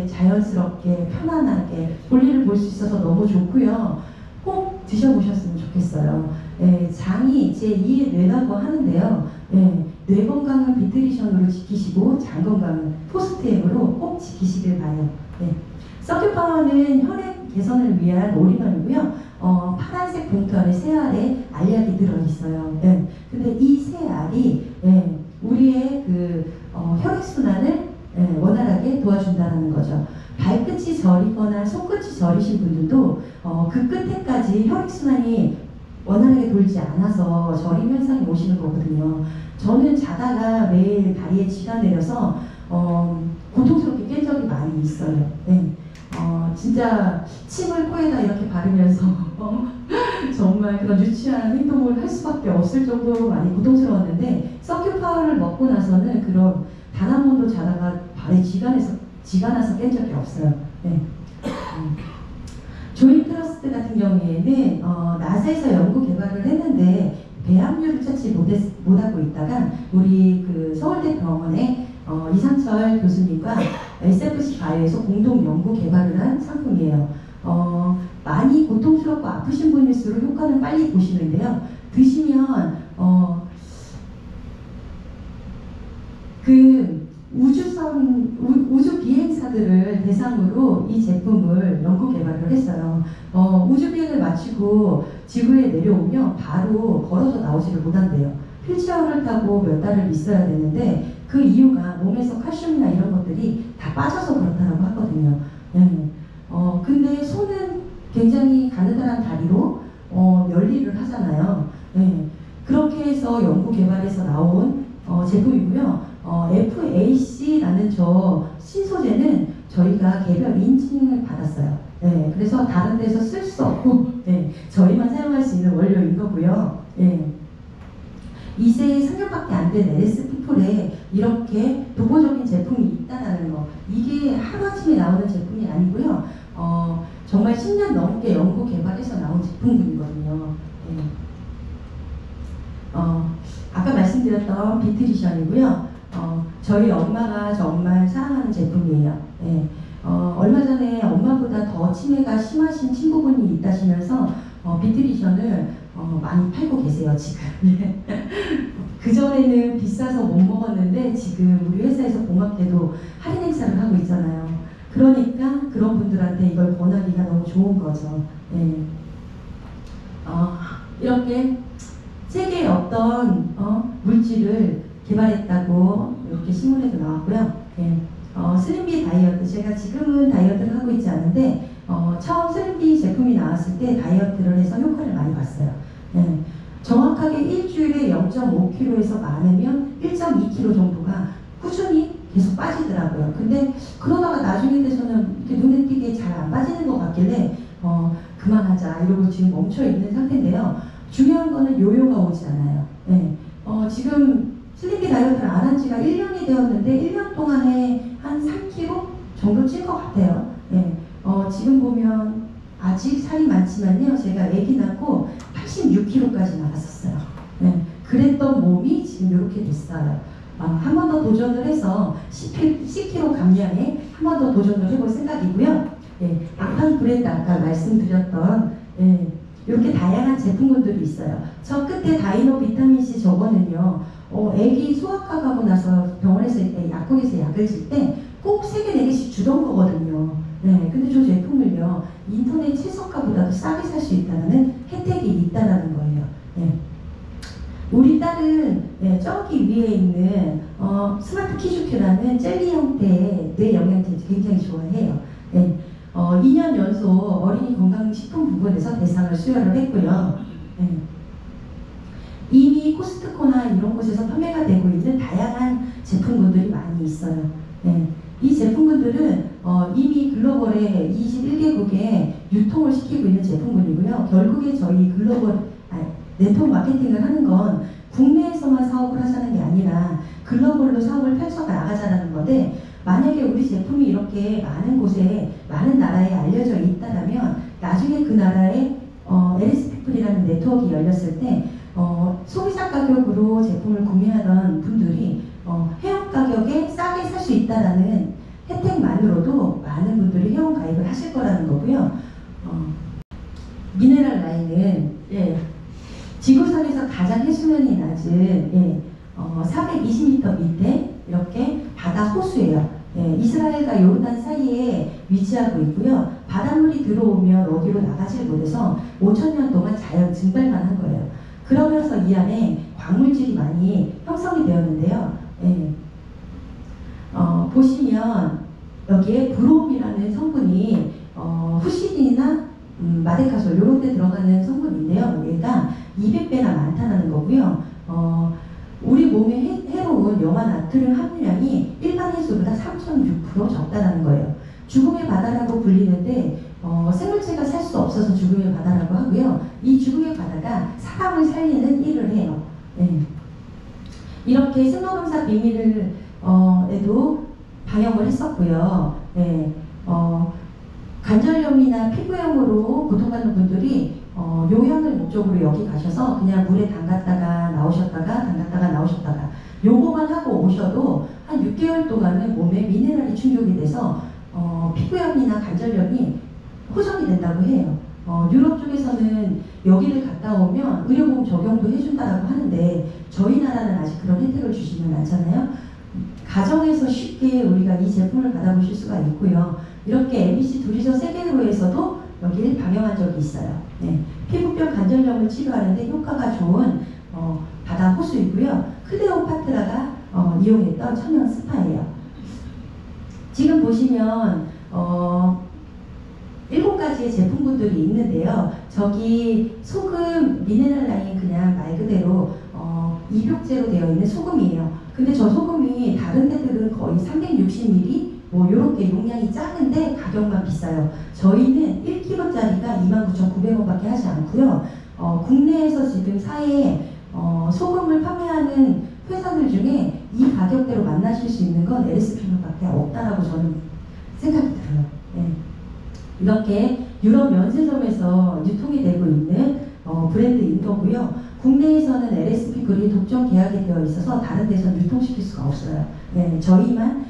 자연스럽게 편안하게 볼일을 볼 수 있어서 너무 좋고요. 꼭 드셔보셨으면 좋겠어요. 장이 제2의 뇌라고 하는데요. 뇌 건강은 비트리션으로 지키시고 장 건강은 포스트앱으로 꼭 지키시길 바라요. 서큐파워는 혈액 개선을 위한 올인원이고요. 파란색 봉투 안에 새알에 알약이 들어있어요. 근데 이 새알이 우리의 그 혈액순환을 원활하게 도와준다는 거죠. 발끝이 저리거나 손끝이 저리신 분들도 그 끝에까지 혈액순환이 원활하게 돌지 않아서 저림 현상이 오시는 거거든요. 저는 자다가 매일 다리에 쥐가 내려서 고통스럽게 깬 적이 많이 있어요. 진짜 침을 코에다 이렇게 바르면서 정말 그런 유치한 행동을 할 수밖에 없을 정도로 많이 고통스러웠는데 서큐파워를 먹고 나서는 그런 단 한 번도 자다가 발에 쥐가 나서 깬 적이 없어요. 조인 트러스트 같은 경우에는 나사에서 연구 개발을 했는데 배합률을 찾지 못하고 있다가 우리 그 서울대 병원의 이상철 교수님과 SFC 바이오에서 공동 연구 개발을 한 상품이에요. 많이 고통스럽고 아프신 분일수록 효과는 빨리 보시는데요. 드시면 그 우주 비행사들을 대상으로 이 제품을 연구 개발을 했어요. 우주 비행을 마치고 지구에 내려오면 바로 걸어서 나오지를 못한대요. 휠체어를 타고 몇 달을 있어야 되는데 그 이유가 몸에서 칼슘이나 이런 것들이 다 빠져서 그렇다고 하거든요. 근데 손은 굉장히 가느다란 다리로 열일을 하잖아요. 그렇게 해서 연구 개발해서 나온 제품이고요. FAC라는 저 신소재는 저희가 개별 인증을 받았어요. 그래서 다른 데서 쓸 수 없고 저희만 사용할 수 있는 원료인 거고요. 2세 3년밖에 안 된 LS 피플에 이렇게 독보적인 제품이 있다는 거, 이게 하루아침에 나오는 제품이 아니고요. 정말 10년 넘게 연구 개발해서 나온 제품군이거든요. 아까 말씀드렸던 비트리션이고요. 저희 엄마가 정말 사랑하는 제품이에요. 얼마 전에 엄마보다 더 치매가 심하신 친구분이 있다시면서 비트리션을 많이 팔고 계세요, 지금. 그전에는 비싸서 못 먹었는데 지금 우리 회사에서 고맙게도 할인 행사를 하고 있잖아요. 그러니까 그런 분들한테 이걸 권하기가 너무 좋은 거죠. 이렇게 세계의 어떤 물질을 개발했다고 이렇게 신문에도 나왔고요. 슬림비 다이어트, 제가 지금은 다이어트를 하고 있지 않은데 처음 슬림비 제품이 나왔을 때 다이어트를 해서 효과를 많이 봤어요. 정확하게 일주일에 0.5kg에서 많으면 1.2kg 정도가 꾸준히 계속 빠지더라고요. 근데 그러다가 나중에 돼서는 이렇게 눈에 띄게 잘 안 빠지는 것 같길래 그만하자 이러고 지금 멈춰 있는 상태인데요. 중요한 거는 요요가 오지 않아요. 지금 슬림비 다이어트를 안 한 지가 1년이 되었는데 1년 동안에 한 3kg 정도 찐 것 같아요. 지금 보면 아직 살이 많지만요. 제가 아기 낳고 86kg까지 나갔었어요. 그랬던 몸이 지금 이렇게 됐어요. 한 번 더 도전을 해서 10kg 감량에 한 번 더 도전을 해볼 생각이고요. 아팡 브랜드 아까 말씀드렸던 이렇게 다양한 제품군들이 있어요. 저 끝에 다이노 비타민C 저거는요. 애기 수학학하고 나서 병원에서 약국에서 약을 줄 때 꼭 3개, 4개씩 주던 거거든요. 근데 저 제품을요. 인터넷 최저가보다도 싸게 살 수 있다는 혜택이 있다는 거예요. 우리 딸은 저기 위에 있는 스마트 키즈큐라는 젤리 형태의 뇌 영양제 굉장히 좋아해요. 2년 연속 어린이 건강식품 부분에서 대상을 수여를 했고요. 예. 이미 코스트코나 이런 곳에서 판매가 되고 있는 다양한 제품군들이 많이 있어요. 예. 이 제품군들은 이미 글로벌의 21개국에 유통을 시키고 있는 제품군이고요. 결국에 저희 네트워크 마케팅을 하는 건 국내에서만 사업을 하자는 게 아니라 글로벌로 사업을 펼쳐 나가자는 건데, 만약에 우리 제품이 이렇게 많은 곳에, 많은 나라에 알려져 있다면 나중에 그 나라에 LS피플이라는 네트워크가 열렸을 때 소비자 가격으로 제품을 구매하던 분들이 회원 가격에 싸게 살 수 있다는 혜택만으로도 많은 분들이 회원 가입을 하실 거라는 거고요. 미네랄 라인은 지구상에서 가장 해수면이 낮은 420m 밑에 이렇게 바다 호수예요. 이스라엘과 요르단 사이에 위치하고 있고요. 바닷물이 들어오면 어디로 나가질 못해서 5,000년 동안 자연 증발만 한 거예요. 그러면서 이 안에 광물질이 많이 형성이 되었는데요. 보시면 여기에 브롬이라는 성분이 후시딘이나 마데카솔 이런 데 들어가는 성분인데요. 얘가 200배나 많다는 거고요. 우리 몸에 해로운 염화 나트륨 함유량이 일반 해수보다 3,006% 적다라는 거예요. 죽음의 바다라고 불리는데 생물체가 살 수 없어서 죽음의 바다라고 하고요. 이 죽음의 바다가 사람을 살리는 일을 해요. 이렇게 생로병사 비밀을 에도 방영을 했었고요. 관절염이나 피부염으로 고통받는 분들이 요양을 목적으로 여기 가셔서 그냥 물에 담갔다가 나오셨다가 요거만 하고 오셔도 한 6개월 동안은 몸에 미네랄이 충족이 돼서 피부염이나 관절염이 호전이 된다고 해요. 유럽 쪽에서는 여기를 갔다 오면 의료보험 적용도 해준다라고 하는데 저희 나라는 아직 그런 혜택을 주시진 않잖아요. 가정에서 쉽게 우리가 이 제품을 받아보실 수가 있고요. 이렇게 MBC 둘이서 세계로에서도 여기를 방영한 적이 있어요. 피부병 관절염을 치료하는데 효과가 좋은 바다 호수이고요. 클레오파트라가 이용했던 천연 스파예요. 지금 보시면 7가지의 제품군들이 있는데요. 저기 소금 미네랄 라인 그냥 말 그대로 입욕제로 되어 있는 소금이에요. 근데 저 소금이 다른 데들은 거의 360ml 뭐 요렇게 용량이 작은데 가격만 비싸요. 저희는 1kg짜리가 29,900원밖에 하지 않고요. 국내에서 지금 사이에 소금을 판매하는 회사들 중에 이 가격대로 만나실 수 있는 건 LS피플밖에 없다라고 저는 생각이 들어요. 이렇게 유럽 면세점에서 유통이 되고 있는 브랜드인 거고요. 국내에서는 LS피플이 독점 계약이 되어 있어서 다른 데서는 유통시킬 수가 없어요. 저희만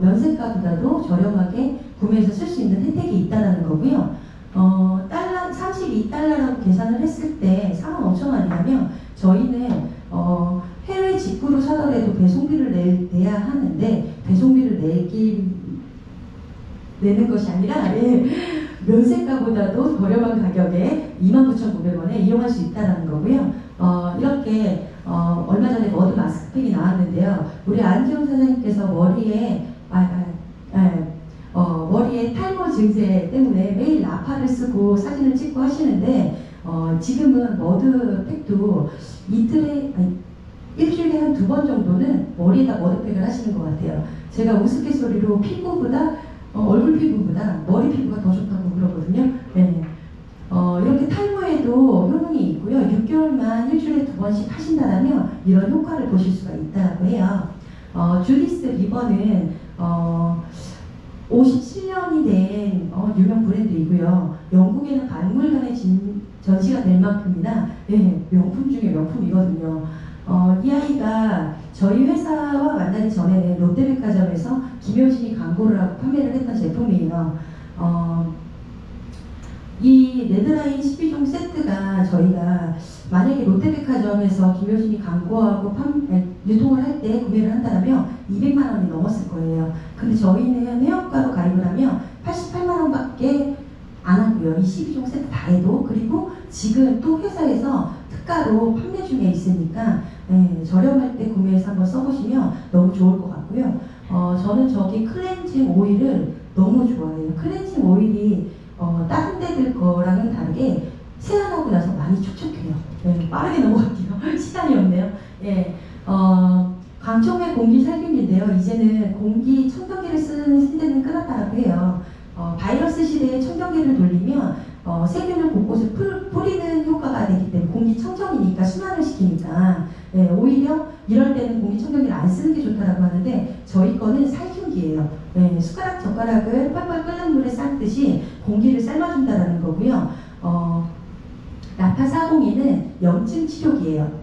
면세가보다도 저렴하게 구매해서 쓸 수 있는 혜택이 있다는 거고요. 32달러라고 계산을 했을 때 45,000원이라면 저희는 해외 직구로 사더라도 배송비를 내야 하는데 배송비를 내는 것이 아니라 면세가보다도 저렴한 가격에 29,900원에 이용할 수 있다는 거고요. 이렇게 얼마 전에 머드 마스크팩이 나왔는데요. 우리 안지용 사장님께서 머리에 탈모 증세 때문에 매일 나파를 쓰고 사진을 찍고 하시는데 지금은 머드팩도 일주일에 한 2번 정도는 머리에다 머드팩을 하시는 것 같아요. 제가 우스갯소리로 얼굴 피부보다 머리 피부가 더 좋다고 그러거든요. 이렇게 탈모에도 효능이 있고요. 6개월만 일주일에 2번씩 하신다면 이런 효과를 보실 수가 있다고 해요. 주디스 리버는 57년이 된 유명 브랜드이고요. 영국에는 박물관에 전시가 될 만큼이나 명품 중에 명품이거든요. 이 아이가 저희 회사와 만나기 전에는 롯데백화점에서 김효진이 광고를 하고 판매를 했던 제품이에요. 이 레드라인 12종 세트가 저희가 만약에 롯데백화점에서 김효진이 광고하고 유통을 할 때 구매를 한다면 200만 원이 넘었을 거예요. 근데 저희는 회원가로 가입을 하면 88만 원밖에 안 하고요. 이 12종 세트 다 해도. 그리고 지금 또 회사에서 특가로 판매 중에 있으니까 저렴할 때 구매해서 한번 써보시면 너무 좋을 것 같고요. 저는 저기 클렌징 오일을 너무 좋아해요. 클렌징 오일이 다른 데들 거랑은 다르게 세안하고 나서 많이 촉촉해요. 네, 빠르게 넘어갈게요. 시간이 없네요. 예, 광청의 공기 살균기인데요. 이제는 공기 청정기를 쓰는 시대는 끝났다고 해요. 바이러스 시대에 청정기를 돌리면 세균을 곳곳에 뿌리는 효과가 되기 때문에 공기 청정이니까 순환을 시키니까 오히려 이럴 때는 공기 청정기를 안 쓰는 게 좋다라고 하는데 저희 거는 살균기예요. 숟가락 젓가락을 펄펄 끓는 물에 삶듯이 공기를 삶아준다라는 거고요. 라파 402는 염증 치료기예요.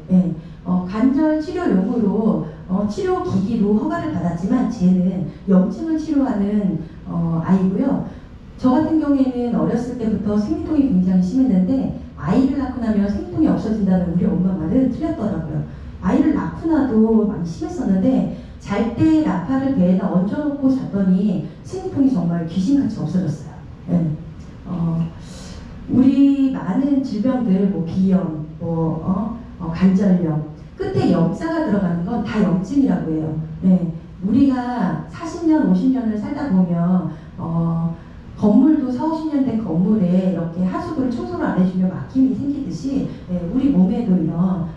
관절 치료용으로 치료 기기로 허가를 받았지만 쟤는 염증을 치료하는 아이고요. 저 같은 경우에는 어렸을 때부터 생리통이 굉장히 심했는데 아이를 낳고 나면 생리통이 없어진다는 우리 엄마 말은 틀렸더라고요. 아이를 낳고 나도 많이 심했었는데 잘 때 라파를 배에다 얹어놓고 잤더니 생리통이 정말 귀신같이 없어졌어요. 우리 많은 질병들, 뭐 비염, 관절염, 끝에 염자가 들어가는 건 다 염증이라고 해요. 우리가 40년, 50년을 살다 보면 건물도 4, 50년 된 건물에 이렇게 하수구를 청소를 안 해주면 막힘이 생기듯이 우리 몸에도 이런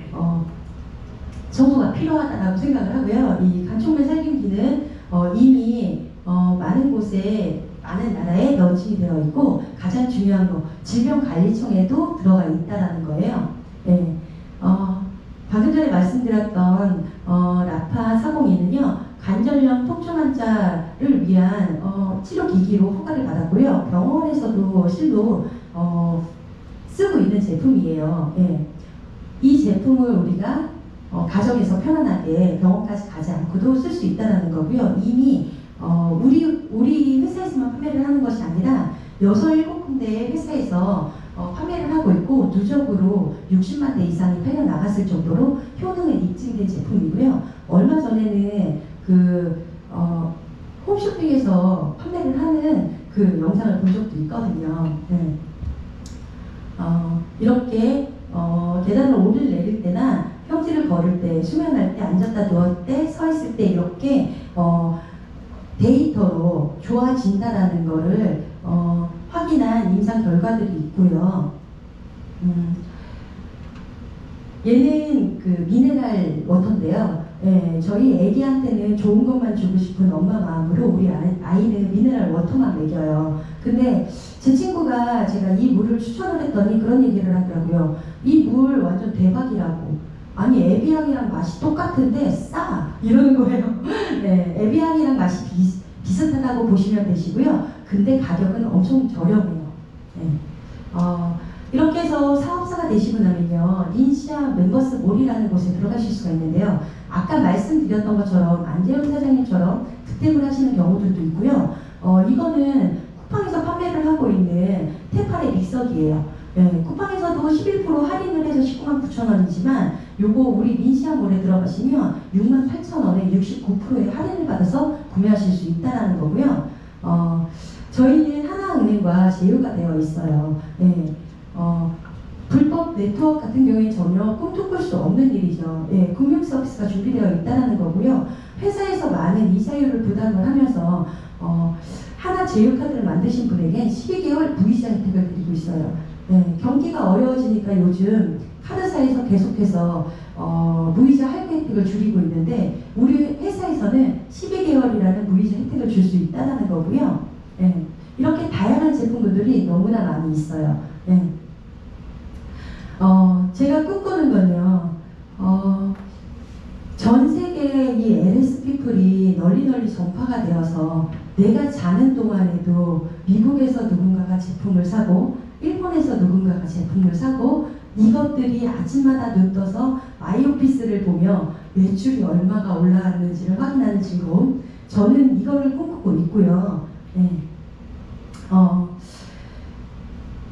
청소가 필요하다고 생각을 하고요. 이 간촉면 살균기는 이미 많은 곳에 많은 나라에 런칭이 되어 있고 가장 중요한 거 질병관리청에도 들어가 있다라는 거예요. 방금 전에 말씀드렸던 라파 402는요 관절염 통증 환자를 위한 치료기기로 허가를 받았고요. 병원에서도 실로 쓰고 있는 제품이에요. 이 제품을 우리가 가정에서 편안하게 병원까지 가지 않고도 쓸 수 있다는 거고요. 이미 우리 회사에서만 판매를 하는 것이 아니라 6, 7군데 회사에서 판매를 하고 있고 누적으로 60만 대 이상이 팔려 나갔을 정도로 효능을 입증된 제품이고요. 얼마 전에는 홈쇼핑에서 판매를 하는 그 영상을 본 적도 있거든요. 이렇게 계단을 오를 내릴 때나 평지를 걸을 때, 수면할 때, 앉았다 누웠을 때, 서 있을 때 이렇게 데이터로 좋아진다라는 거를 확인한 임상 결과들이 있고요. 얘는 그 미네랄 워터인데요. 저희 애기한테는 좋은 것만 주고 싶은 엄마 마음으로 우리 아이는 미네랄 워터만 먹여요. 근데 제 친구가 제가 이 물을 추천을 했더니 그런 얘기를 하더라고요. 이 물 완전 대박이라고. 아니 에비앙이랑 맛이 똑같은데 싸! 이러는 거예요. 에비앙이랑 맛이 비슷하다고 보시면 되시고요. 근데 가격은 엄청 저렴해요. 이렇게 해서 사업자가 되시고 나면요. 린시아 멤버스 몰이라는 곳에 들어가실 수가 있는데요. 아까 말씀드렸던 것처럼 안재훈 사장님처럼 득템을 하시는 경우들도 있고요. 이거는 쿠팡에서 판매를 하고 있는 테파레 믹서기예요. 쿠팡에서도 11% 할인을 해서 199,900원이지만 요거 우리 린시아몰에 들어가시면 68,000원에 69%의 할인을 받아서 구매하실 수 있다는 거고요. 저희는 하나은행과 제휴가 되어 있어요. 불법 네트워크 같은 경우에 전혀 꿈쩍꿀 수 없는 일이죠. 금융 서비스가 준비되어 있다는 거고요. 회사에서 많은 이자율을 부담을 하면서 하나 제휴카드를 만드신 분에게 12개월 무이자 혜택을 드리고 있어요. 경기가 어려워지니까 요즘 카드사에서 계속해서 무이자 할부 혜택을 줄이고 있는데 우리 회사에서는 12개월이라는 무이자 혜택을 줄 수 있다는 거고요. 이렇게 다양한 제품들이 너무나 많이 있어요. 제가 꿈꾸는 건요. 전 세계의 이 LS 피플이 널리 전파가 되어서 내가 자는 동안에도 미국에서 누군가가 제품을 사고 일본에서 누군가가 제품을 사고 이것들이 아침마다 눈 떠서 마이오피스를 보며 매출이 얼마가 올라왔는지를 확인하는 즐거움. 저는 이거를 꿈꾸고 있고요.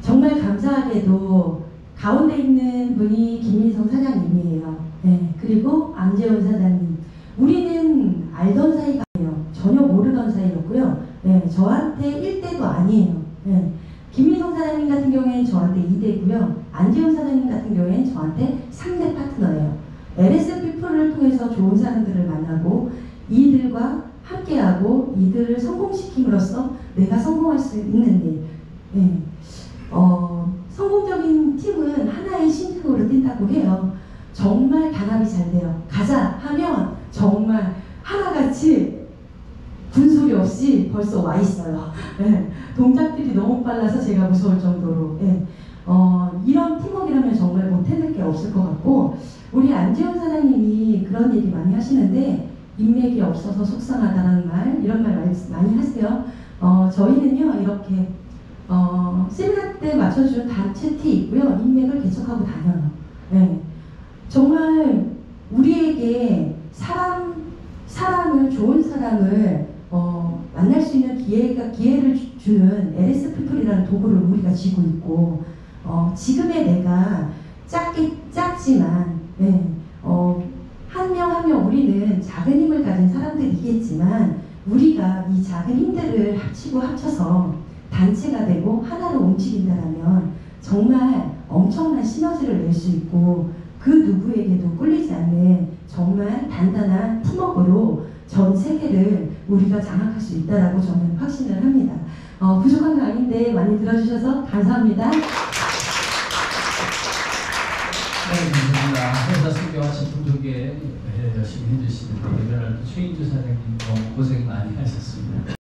정말 감사하게도 가운데 있는 분이 김민성 사장님이에요. 그리고 안재훈 사장님. 우리는 알던 사이가 아니에요. 전혀 모르던 사이였고요. 저한테 1대도 아니에요. 김민성 사장님 같은 경우에는 저한테 2대고요. 안재훈 사장님 같은 경우에는 저한테 3대 파트너예요. LS 피플을 통해서 좋은 사람들을 만나고 이들과 함께하고 이들을 성공시킴으로써 내가 성공할 수 있는 일. 성공적인 팀 된다고 해요. 정말 단합이 잘 돼요. 가자 하면 정말 하나같이 군소리 없이 벌써 와 있어요. 네. 동작들이 너무 빨라서 제가 무서울 정도로. 네. 이런 팀워크라면 정말 못해낼 게 없을 것 같고, 우리 안재훈 사장님이 그런 얘기 많이 하시는데, 인맥이 없어서 속상하다는 말, 이런 말 많이 하세요. 저희는요 이렇게 세미나 때 맞춰준 단체 티 있고요, 인맥을 개척하고 다녀요. 네. 정말 우리에게 사람을 좋은 사람을 만날 수 있는 기회를 주는 LS 피플이라는 도구를 우리가 쥐고 있고, 지금의 내가 작지만, 네, 한 명 한 명 우리는 작은 힘을 가진 사람들이겠지만, 우리가 이 작은 힘들을 합쳐서 단체가 되고 하나로 움직인다면 정말 엄청난 시너지를 낼 수 있고, 그 누구에게도 꿀리지 않는 정말 단단한 팀워크로 전 세계를 우리가 장악할 수 있다라고 저는 확신을 합니다. 부족한 거 아닌데 많이 들어주셔서 감사합니다. 네, 감사합니다. 회사 소개와 제품 소개 열심히 해주시는데, 이번에 최인주 사장님 너무 고생 많이 하셨습니다.